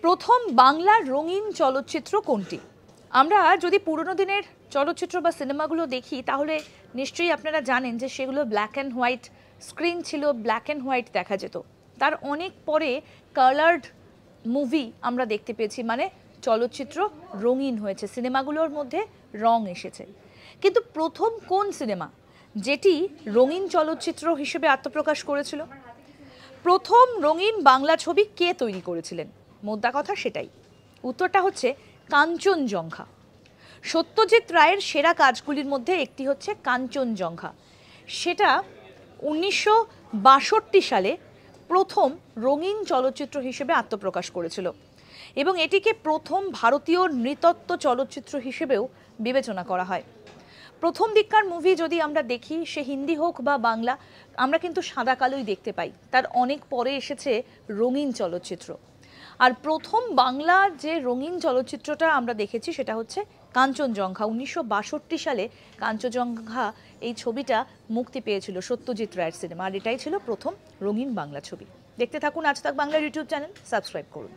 প্রথম বাংলা রঙিন চলচ্চিত্র কোনটি? আমরা যদি পুরনো দিনের চলচ্চিত্র বা সিনেমাগুলো দেখি তাহলে নিশ্চয়ই আপনারা জানেন যে সেগুলো ব্ল্যাক অ্যান্ড হোয়াইট স্ক্রিন ছিল, ব্ল্যাক অ্যান্ড হোয়াইট দেখা যেত। তার অনেক পরে কালার্ড মুভি আমরা দেখতে পেয়েছি, মানে চলচ্চিত্র রঙিন হয়েছে, সিনেমাগুলোর মধ্যে রং এসেছে। কিন্তু প্রথম কোন সিনেমা যেটি রঙিন চলচ্চিত্র হিসেবে আত্মপ্রকাশ করেছিল? প্রথম রঙিন বাংলা ছবি কে তৈরি করেছিলেন? মোদ্দা কথা সেটাই। উত্তরটা হচ্ছে কাঞ্চনজঙ্ঘা। সত্যজিৎ রায়ের সেরা কাজগুলির মধ্যে একটি হচ্ছে কাঞ্চনজঙ্ঘা। সেটা 1962 সালে প্রথম রঙিন চলচ্চিত্র হিসেবে আত্মপ্রকাশ করেছিল এবং এটিকে প্রথম ভারতীয় নৃতত্ব চলচ্চিত্র হিসেবেও বিবেচনা করা হয়। প্রথম দিককার মুভি যদি আমরা দেখি, সে হিন্দি হোক বা বাংলা, আমরা কিন্তু সাদা কালোই দেখতে পাই। তার অনেক পরে এসেছে রঙিন চলচ্চিত্র। আর প্রথম বাংলা যে রঙিন চলচ্চিত্রটা আমরা দেখেছি সেটা হচ্ছে কাঞ্চনজঙ্ঘা। 1962 সালে কাঞ্চনজঙ্ঘা এই ছবিটা মুক্তি পেয়েছিল, সত্যজিৎ রায়ের সিনেমা। আর এটাই ছিল প্রথম রঙিন বাংলা ছবি। দেখতে থাকুন আজ তাক বাংলার ইউটিউব চ্যানেল, সাবস্ক্রাইব করুন।